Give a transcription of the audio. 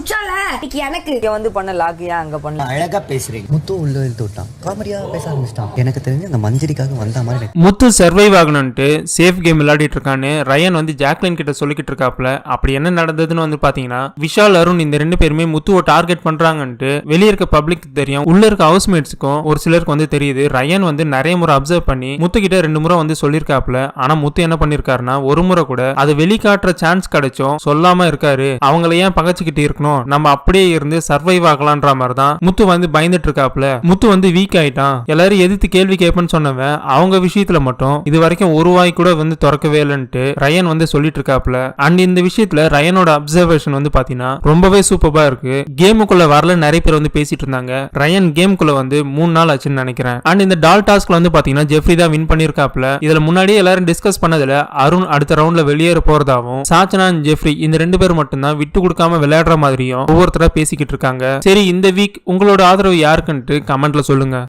புடிச்சால எனக்கு வந்து பண்ண லாக்கியா அங்க பண்ண அழகா பேசுறீங்க. முத்து உள்ள இழுத்து விட்டான், காமெடியா பேச ஆரம்பிச்சிட்டான். எனக்கு தெரிஞ்சு அந்த மஞ்சரிக்காக வந்த மாதிரி முத்து சர்வைவ் ஆகணும்ட்டு சேஃப் கேம் விளையாடிட்டு இருக்கான்னு ரயன் வந்து ஜாக்லின் கிட்ட சொல்லிக்கிட்டு இருக்காப்ல. அப்படி என்ன நடந்ததுன்னு வந்து பாத்தீங்கன்னா, விஷால் அருண் இந்த ரெண்டு பேருமே முத்துவை டார்கெட் பண்றாங்கன்ட்டு வெளியே இருக்க பப்ளிக் தெரியும், உள்ள இருக்க ஹவுஸ்மேட்ஸுக்கும் ஒரு சிலருக்கு வந்து தெரியுது. ரயன் வந்து நிறைய முறை அப்சர்வ் பண்ணி முத்து கிட்ட 2 முறை வந்து சொல்லிருக்காப்ல. ஆனா முத்து என்ன பண்ணிருக்காருன்னா, ஒரு முறை கூட அது வெளிக்காட்டுற சான்ஸ் கிடைச்சும் சொல்லாம இருக்காரு. அவங்கள ஏன் பகச்சுக்கிட்டு இருக்கணும், நம்ம அப்படியே இருந்து சர்வைவ் ஆகலான்ற மாதிரி தான் முத்து வந்து பயந்துட்டு இருக்காப்ல. முத்து வந்து வீக் ஆயிட்டான். எல்லாரும் எதிர்த்து கேள்வி கேட்பேன்னு சொன்னவன் அவங்க விஷயத்துல மட்டும் இது வரைக்கும் ஒரு வாய் கூட வந்து திறக்கவே இல்லைன்ட்டு ரயன் வந்து சொல்லிட்டு இருக்காப்ல. அண்ட் இந்த விஷயத்துல ரயனோட அப்சர்வேஷன் வந்து பாத்தீங்கன்னா ரொம்பவே சூப்பரா இருக்கு. கேமுக்குள்ள வரல நிறைய பேர் வந்து பேசிட்டு இருந்தாங்க. ரயன் கேமுக்குள்ள வந்து 3 நாள் ஆச்சுன்னு நினைக்கிறேன். அண்ட் இந்த டால் டாஸ்க்ல வந்து பாத்தீங்கன்னா ஜெஃப்ரி தான் வின் பண்ணிருக்காப்ல. இதுல முன்னாடியே எல்லாரும் டிஸ்கஸ் பண்ணதுல அருண் அடுத்த ரவுண்ட்ல வெளியேற போறதாவும், சாச்சனா ஜெஃப்ரி இந்த 2 பேர் மட்டும் தான் விட்டு கொடுக்காம விளையாடுற மாதிரியும் ஒவ்வொருத்தரா பேசிக்கிட்டு இருக்காங்க. சரி, இந்த வீக் உங்களோட ஆதரவு யாருக்குன்ட்டு கமெண்ட்ல சொல்லுங்க.